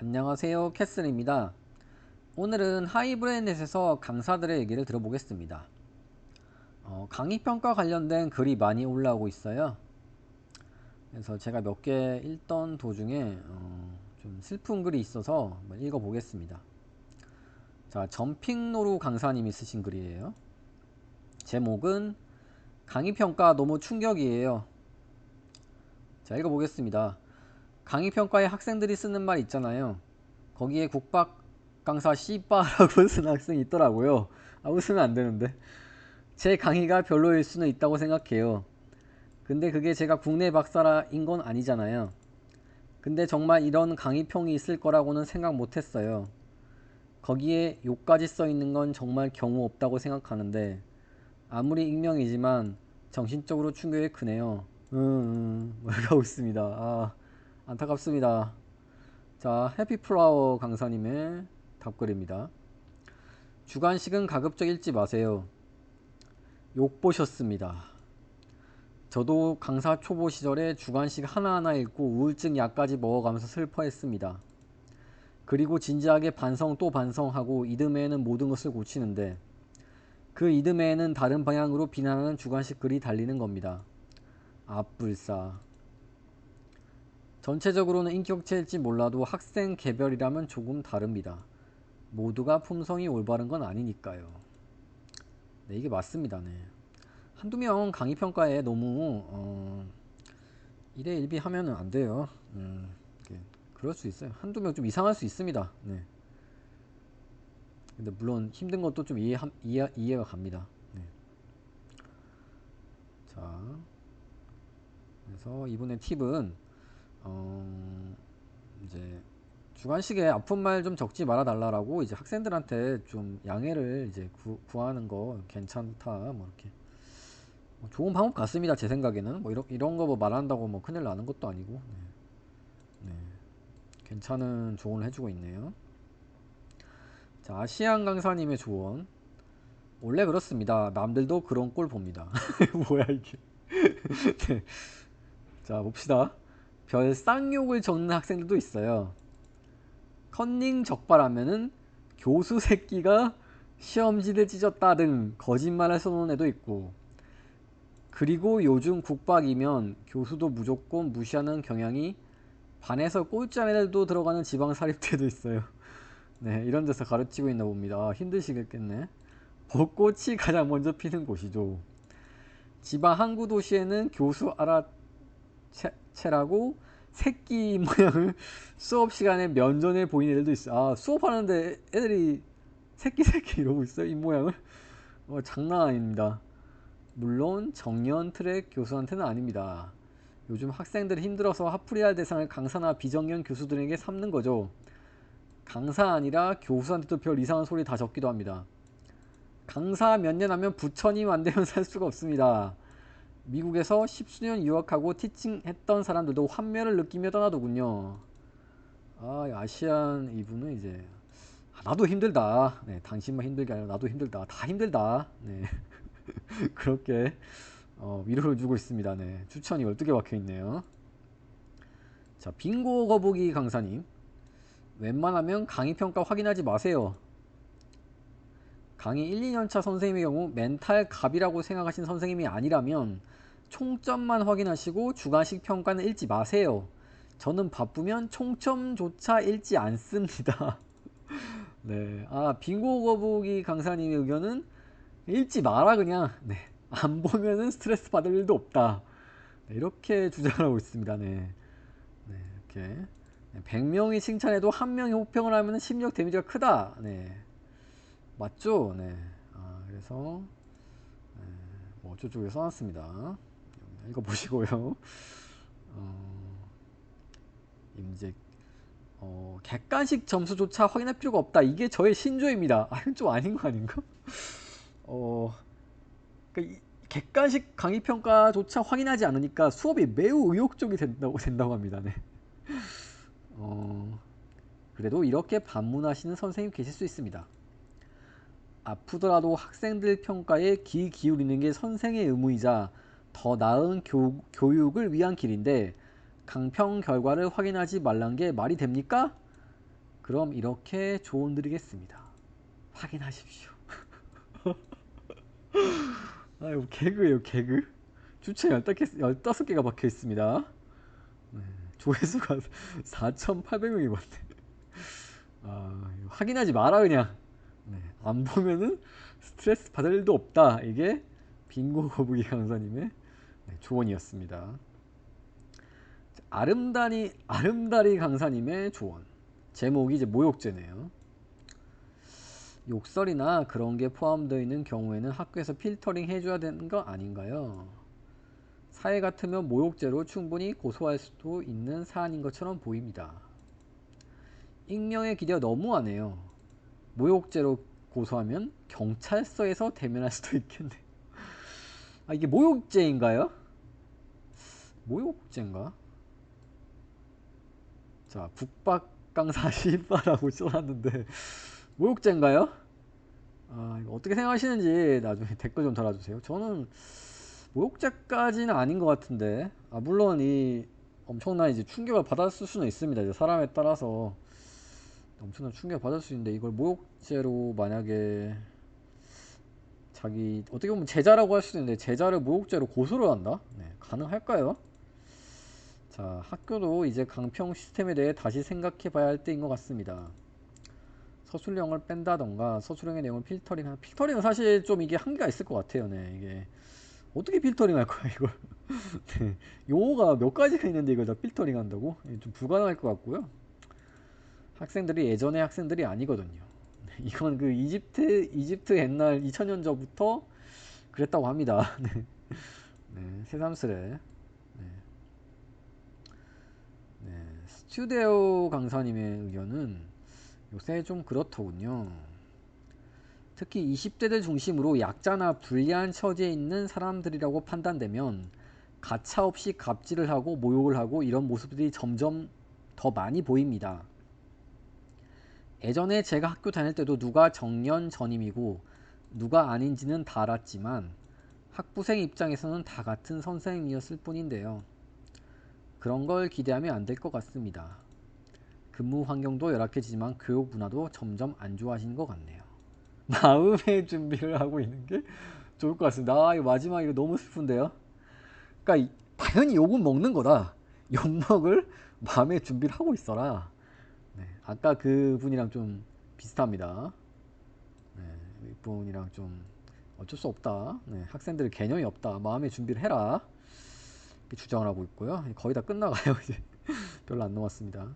안녕하세요, 캐슬입니다. 오늘은 하이브레넷에서 강사들의 얘기를 들어보겠습니다. 강의평가 관련된 글이 많이 올라오고 있어요. 그래서 제가 몇 개 읽던 도중에 좀 슬픈 글이 있어서 한번 읽어보겠습니다. 자, 점핑노루 강사님이 쓰신 글이에요. 제목은 강의평가 너무 충격이에요. 자, 읽어보겠습니다. 강의평가에 학생들이 쓰는 말 있잖아요. 거기에 국박 강사 씨바라고 쓰는 학생이 있더라고요. 웃으면 안 되는데. 제 강의가 별로일 수는 있다고 생각해요. 근데 그게 제가 국내 박사인 건 아니잖아요. 근데 정말 이런 강의평이 있을 거라고는 생각 못 했어요. 거기에 욕까지 써 있는 건 정말 경우 없다고 생각하는데 아무리 익명이지만 정신적으로 충격이 크네요. 하고 있습니다. 안타깝습니다. 자, 해피플라워 강사님의 답글입니다. 주관식은 가급적 읽지 마세요. 욕 보셨습니다. 저도 강사 초보 시절에 주관식 하나하나 읽고 우울증 약까지 먹어가면서 슬퍼했습니다. 그리고 진지하게 반성 또 반성하고 이듬해에는 모든 것을 고치는데 그 이듬해에는 다른 방향으로 비난하는 주관식 글이 달리는 겁니다. 앞불사. 전체적으로는 인격체일지 몰라도 학생 개별이라면 조금 다릅니다. 모두가 품성이 올바른 건 아니니까요. 네, 이게 맞습니다. 네. 한두 명 강의평가에 너무 1회 1비 하면은 안 돼요. 그럴 수 있어요. 한두 명 좀 이상할 수 있습니다. 네. 근데 물론 힘든 것도 좀 이해가 갑니다. 네. 자, 그래서 이번에 팁은 이제 주관식에 아픈 말 좀 적지 말아 달라라고 이제 학생들한테 좀 양해를 이제 구하는 거 괜찮다 뭐 이렇게 좋은 방법 같습니다. 제 생각에는 뭐 이런 거 뭐 말한다고 뭐 큰일 나는 것도 아니고 네. 괜찮은 조언을 해주고 있네요. 자, 아시안 강사님의 조언. 원래 그렇습니다. 남들도 그런 꼴 봅니다. 뭐야 이게. 네. 자, 봅시다. 별 쌍욕을 적는 학생들도 있어요. 컨닝 적발하면은 교수 새끼가 시험지를 찢었다 등 거짓말을 써놓은 애도 있고, 그리고 요즘 국박이면 교수도 무조건 무시하는 경향이 반에서 꼴찌 안는 애들도 들어가는 지방사립대도 있어요. 네, 이런 데서 가르치고 있나 봅니다. 힘드시겠네. 벚꽃이 가장 먼저 피는 곳이죠. 지방 항구 도시에는 교수 알아채라고 새끼 모양을 수업 시간에 면전에 보이는 애들도 있어. 수업하는데 애들이 새끼 이러고 있어요. 이 모양을. 장난 아닙니다. 물론 정년 트랙 교수한테는 아닙니다. 요즘 학생들이 힘들어서 화풀이할 대상을 강사나 비정년 교수들에게 삼는 거죠. 강사 아니라 교수한테도 별 이상한 소리 다 적기도 합니다. 강사 몇 년 하면 부처님 안 되면 살 수가 없습니다. 미국에서 십수년 유학하고 티칭했던 사람들도 환멸을 느끼며 떠나더군요. 아시안 이분은 이제 나도 힘들다. 네, 당신만 힘들게 아니라 나도 힘들다. 다 힘들다. 네, 그렇게 위로를 주고 있습니다. 네, 추천이 12개 박혀 있네요. 자, 빙고 거북이 강사님. 웬만하면 강의 평가 확인하지 마세요. 강의 1, 2년차 선생님의 경우 멘탈 갑이라고 생각하신 선생님이 아니라면 총점만 확인하시고 주관식 평가는 읽지 마세요. 저는 바쁘면 총점조차 읽지 않습니다. 네, 빙고 거북이 강사님의 의견은 읽지 마라 그냥. 네, 안 보면은 스트레스 받을 일도 없다. 네, 이렇게 주장하고 있습니다. 네, 네 이렇게 100명이 칭찬해도 한 명이 호평을 하면 심리적 데미지가 크다. 네, 맞죠? 네, 그래서 뭐 어쩌고저쩌고 써놨습니다. 읽어보시고요. 이제 객관식 점수조차 확인할 필요가 없다. 이게 저의 신조입니다. 이건 좀 아닌 거 아닌가? 그러니까 객관식 강의 평가조차 확인하지 않으니까 수업이 매우 의욕적이 된다고 합니다. 네. 그래도 이렇게 반문하시는 선생님 계실 수 있습니다. 아프더라도 학생들 평가에 귀 기울이는 게 선생의 의무이자 더 나은 교육을 위한 길인데 강평 결과를 확인하지 말란 게 말이 됩니까? 그럼 이렇게 조언 드리겠습니다. 확인하십시오. 아유, 개그예요, 개그. 주체 15개가 박혀 있습니다. 네, 조회수가 4,800명이 봤네. 확인하지 마라 그냥. 네, 안 보면은 스트레스 받을 일도 없다. 이게 빙고 거북이 강사님의 조언이었습니다. 아름다리 강사님의 조언. 제목이 이제 모욕죄네요. 욕설이나 그런 게 포함되어 있는 경우에는 학교에서 필터링 해줘야 되는 거 아닌가요? 사회 같으면 모욕죄로 충분히 고소할 수도 있는 사안인 것처럼 보입니다. 익명의 기대가 너무하네요. 모욕죄로 고소하면 경찰서에서 대면할 수도 있겠네요. 이게 모욕죄인가요? 모욕죄인가? 자, 국박강사 시바라고 써놨는데 모욕죄인가요? 이거 어떻게 생각하시는지 나중에 댓글 좀 달아주세요. 저는 모욕죄까지는 아닌 것 같은데, 물론 이 엄청난 이제 충격을 받았을 수는 있습니다. 이제 사람에 따라서 엄청난 충격을 받을 수 있는데, 이걸 모욕죄로 만약에 자기 어떻게 보면 제자라고 할 수도 있는데 제자를 모욕죄로 고소를 한다? 네, 가능할까요? 자, 학교도 이제 강평 시스템에 대해 다시 생각해 봐야 할 때인 것 같습니다. 서술형을 뺀다던가 서술형의 내용을 필터링은 사실 좀 이게 한계가 있을 것 같아요. 네, 이게 어떻게 필터링 할 거야 이걸. 네, 용어가 몇 가지가 있는데 이걸 다 필터링 한다고? 좀 불가능할 것 같고요. 학생들이 예전의 학생들이 아니거든요. 이건 그 이집트 옛날 2000년 전부터 그랬다고 합니다. 네, 네, 새삼스레. 네, 네, 스튜디오 강사님의 의견은 요새 좀 그렇더군요. 특히 20대들 중심으로 약자나 불리한 처지에 있는 사람들이라고 판단되면 가차없이 갑질을 하고 모욕을 하고 이런 모습들이 점점 더 많이 보입니다. 예전에 제가 학교 다닐 때도 누가 정년 전임이고 누가 아닌지는 다 알았지만 학부생 입장에서는 다 같은 선생님이었을 뿐인데요. 그런 걸 기대하면 안 될 것 같습니다. 근무 환경도 열악해지지만 교육 문화도 점점 안 좋아지는 것 같네요. 마음의 준비를 하고 있는 게 좋을 것 같습니다. 이거 마지막 이거 너무 슬픈데요. 그러니까 당연히 욕은 먹는 거다. 욕 먹을 마음의 준비를 하고 있어라. 네, 아까 그 분이랑 좀 비슷합니다. 네, 이분이랑 좀 어쩔 수 없다. 네, 학생들 개념이 없다. 마음의 준비를 해라. 이렇게 주장을 하고 있고요. 거의 다 끝나가요. 이제 별로 안 남았습니다.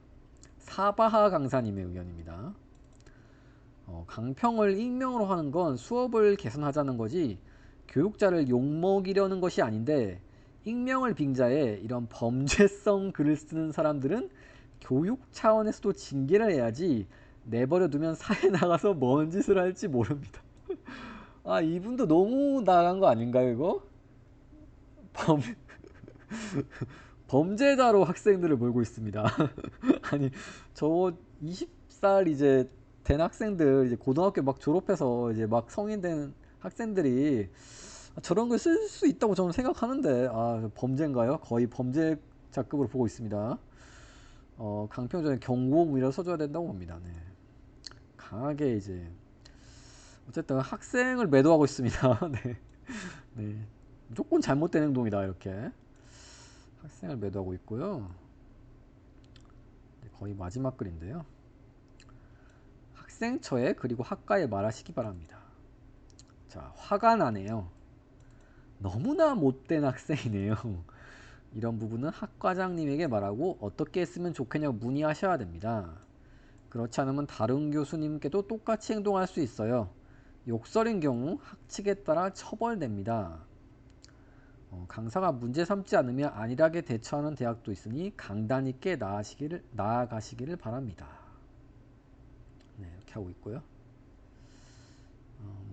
사바하 강사님의 의견입니다. 강평을 익명으로 하는 건 수업을 개선하자는 거지 교육자를 욕먹이려는 것이 아닌데, 익명을 빙자해 이런 범죄성 글을 쓰는 사람들은 교육 차원에서도 징계를 해야지 내버려 두면 사회 나가서 뭔 짓을 할지 모릅니다. 이분도 너무 나간 거 아닌가요 이거? 범, 범죄자로 학생들을 몰고 있습니다. 아니, 저 20살 이제 된 학생들, 이제 고등학교 막 졸업해서 이제 막 성인 된 학생들이 저런 걸 쓸 수 있다고 저는 생각하는데, 범죄인가요? 거의 범죄자급으로 보고 있습니다. 강평전에 경고문이라도 써줘야 된다고 봅니다. 네. 강하게 이제 어쨌든 학생을 매도하고 있습니다. 네. 네. 무조건 잘못된 행동이다 이렇게 학생을 매도하고 있고요. 네, 거의 마지막 글인데요. 학생처에 그리고 학과에 말하시기 바랍니다. 자, 화가 나네요. 너무나 못된 학생이네요. 이런 부분은 학과장님에게 말하고 어떻게 했으면 좋겠냐고 문의하셔야 됩니다. 그렇지 않으면 다른 교수님께도 똑같이 행동할 수 있어요. 욕설인 경우 학칙에 따라 처벌됩니다. 강사가 문제 삼지 않으면 안일하게 대처하는 대학도 있으니 강단 있게 나아가시기를 바랍니다. 네, 이렇게 하고 있고요.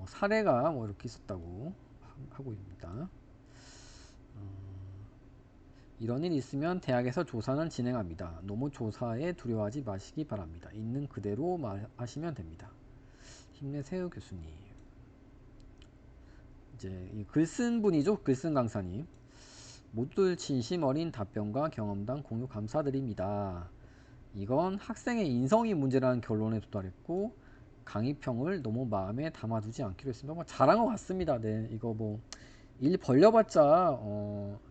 사례가 이렇게 있었다고 하고 있습니다. 이런 일이 있으면 대학에서 조사는 진행합니다. 너무 조사에 두려워하지 마시기 바랍니다. 있는 그대로 말하시면 됩니다. 힘내세요 교수님. 이제 이 글 쓴 분이죠. 글 쓴 강사님. 모두들 진심 어린 답변과 경험담 공유 감사드립니다. 이건 학생의 인성이 문제라는 결론에 도달했고 강의평을 너무 마음에 담아두지 않기로 했습니다. 뭐 잘한 것 같습니다. 네, 이거 뭐 일 벌려봤자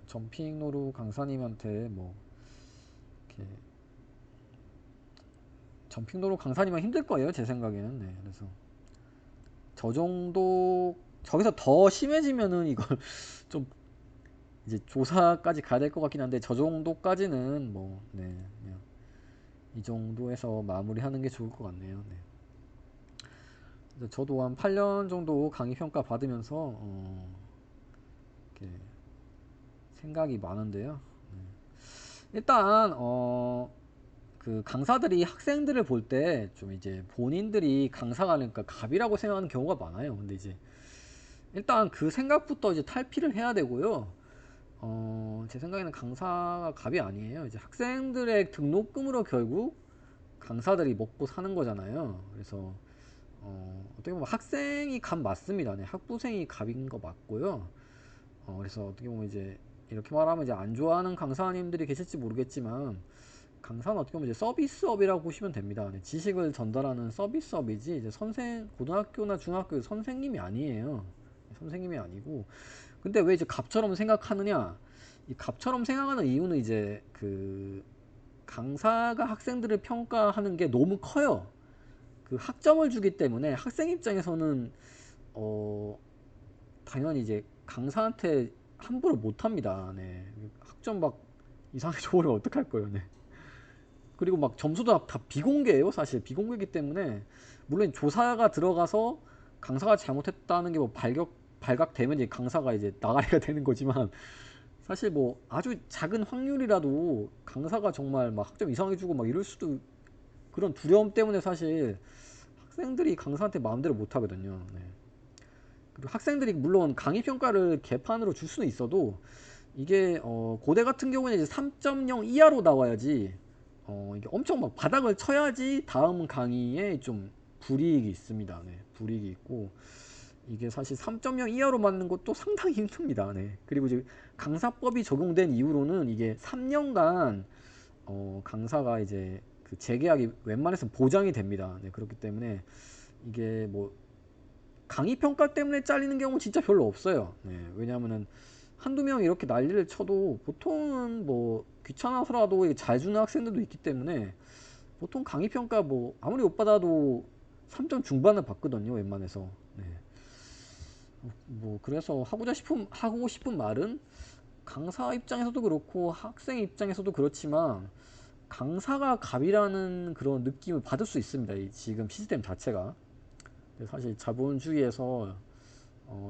점핑노루 강사님한테 뭐 이렇게 점핑노루 강사님은 힘들 거예요. 제 생각에는. 네, 그래서 저 정도 저기서 더 심해지면은 이걸 좀 이제 조사까지 가야 될 것 같긴 한데 저 정도까지는 뭐 네, 그냥 이 정도에서 마무리하는 게 좋을 것 같네요. 네. 저도 한 8년 정도 강의 평가 받으면서 이렇게 생각이 많은데요. 일단 그 강사들이 학생들을 볼 때 좀 이제 본인들이 강사가 아니까 갑이라고 생각하는 경우가 많아요. 근데 이제 일단 그 생각부터 이제 탈피를 해야 되고요. 제 생각에는 강사가 갑이 아니에요. 이제 학생들의 등록금으로 결국 강사들이 먹고 사는 거잖아요. 그래서 어떻게 보면 학생이 갑 맞습니다. 네, 학부생이 갑인 거 맞고요. 그래서 어떻게 보면 이제 이렇게 말하면 이제 안 좋아하는 강사님들이 계실지 모르겠지만 강사는 어떻게 보면 이제 서비스업이라고 보시면 됩니다. 네, 지식을 전달하는 서비스업이지 이제 고등학교나 중학교 선생님이 아니에요. 선생님이 아니고 근데 왜 이제 갑처럼 생각하느냐? 이 갑처럼 생각하는 이유는 이제 그 강사가 학생들을 평가하는 게 너무 커요. 그 학점을 주기 때문에 학생 입장에서는 어 당연히 이제 강사한테 함부로 못 합니다. 네. 학점 막 이상하게 줘버리면 어떡할 거예요. 네. 그리고 막 점수도 다 비공개예요. 사실 비공개이기 때문에 물론 조사가 들어가서 강사가 잘못했다는 게 뭐 발각되면 이제 강사가 이제 나가리가 되는 거지만 사실 뭐 아주 작은 확률이라도 강사가 정말 막 학점 이상하게 주고 막 이럴 수도 그런 두려움 때문에 사실 학생들이 강사한테 마음대로 못 하거든요. 네. 그리고 학생들이 물론 강의 평가를 개판으로 줄 수는 있어도 이게 고대 같은 경우는 이제 3.0 이하로 나와야지 이게 엄청 막 바닥을 쳐야지 다음 강의에 좀 불이익이 있습니다. 네, 불이익이 있고 이게 사실 3.0 이하로 맞는 것도 상당히 힘듭니다. 네. 그리고 이제 강사법이 적용된 이후로는 이게 3년간 강사가 이제 그 재계약이 웬만해서 보장이 됩니다. 네, 그렇기 때문에 이게 뭐 강의 평가 때문에 잘리는 경우 진짜 별로 없어요. 네, 왜냐하면은 한두 명 이렇게 난리를 쳐도 보통은 뭐 귀찮아서라도 잘 주는 학생들도 있기 때문에 보통 강의 평가 뭐 아무리 못 받아도 3점 중반을 받거든요. 웬만해서. 네. 뭐 그래서 하고 싶은 말은 강사 입장에서도 그렇고 학생 입장에서도 그렇지만 강사가 갑이라는 그런 느낌을 받을 수 있습니다. 이 지금 시스템 자체가. 사실 자본주의에서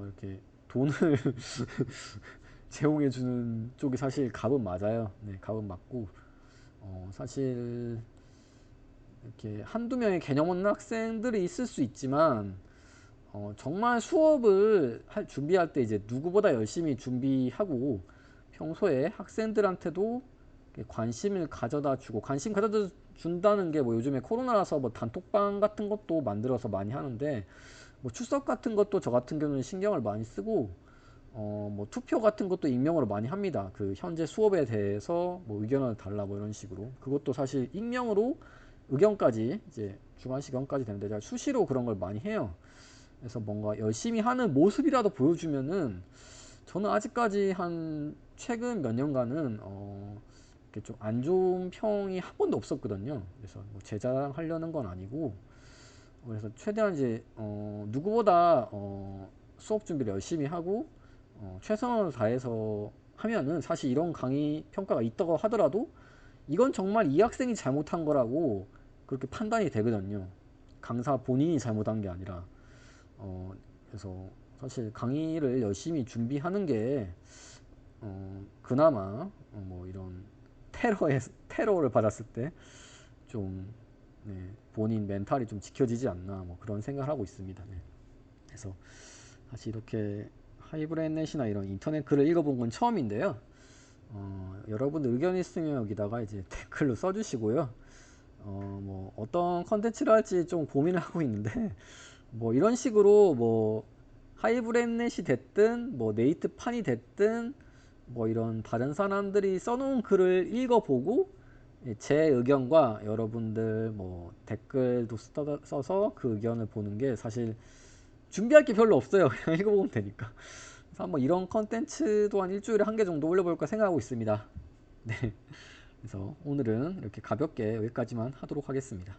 이렇게 돈을 제공해주는 쪽이 사실 갑은 맞아요. 네, 갑은 맞고 사실 이렇게 한두 명의 개념 없는 학생들이 있을 수 있지만 정말 수업을 준비할 때 이제 누구보다 열심히 준비하고 평소에 학생들한테도 관심을 가져다 주고 관심 가져다 준다는 게 뭐 요즘에 코로나라서 뭐 단톡방 같은 것도 만들어서 많이 하는데 뭐 출석 같은 것도 저 같은 경우는 신경을 많이 쓰고 뭐 투표 같은 것도 익명으로 많이 합니다. 그 현재 수업에 대해서 뭐 의견을 달라 뭐 이런 식으로 그것도 사실 익명으로 의견까지 이제 주관 시간까지 되는데 제가 수시로 그런 걸 많이 해요. 그래서 뭔가 열심히 하는 모습이라도 보여주면은 저는 아직까지 한 최근 몇 년간은 이렇게 좀 안 좋은 평이 한 번도 없었거든요. 그래서 뭐 제자랑하려는 건 아니고 그래서 최대한 이제 누구보다 수업 준비를 열심히 하고 최선을 다해서 하면은 사실 이런 강의 평가가 있다고 하더라도 이건 정말 이 학생이 잘못한 거라고 그렇게 판단이 되거든요. 강사 본인이 잘못한 게 아니라 그래서 사실 강의를 열심히 준비하는 게 그나마 뭐 이런 테러를 받았을 때 좀 네, 본인 멘탈이 좀 지켜지지 않나 뭐 그런 생각을 하고 있습니다. 네. 그래서 사실 이렇게 하이브레넷이나 이런 인터넷 글을 읽어본 건 처음인데요. 여러분들 의견 있으면 여기다가 이제 댓글로 써주시고요. 뭐 어떤 컨텐츠를 할지 좀 고민을 하고 있는데 뭐 이런 식으로 뭐 하이브레넷이 됐든 뭐 네이트판이 됐든 뭐 이런 다른 사람들이 써놓은 글을 읽어보고 제 의견과 여러분들 뭐 댓글도 써서 그 의견을 보는 게 사실 준비할 게 별로 없어요. 그냥 읽어보면 되니까. 그래서 한번 이런 컨텐츠도 한 일주일에 한 개 정도 올려볼까 생각하고 있습니다. 네. 그래서 오늘은 이렇게 가볍게 여기까지만 하도록 하겠습니다.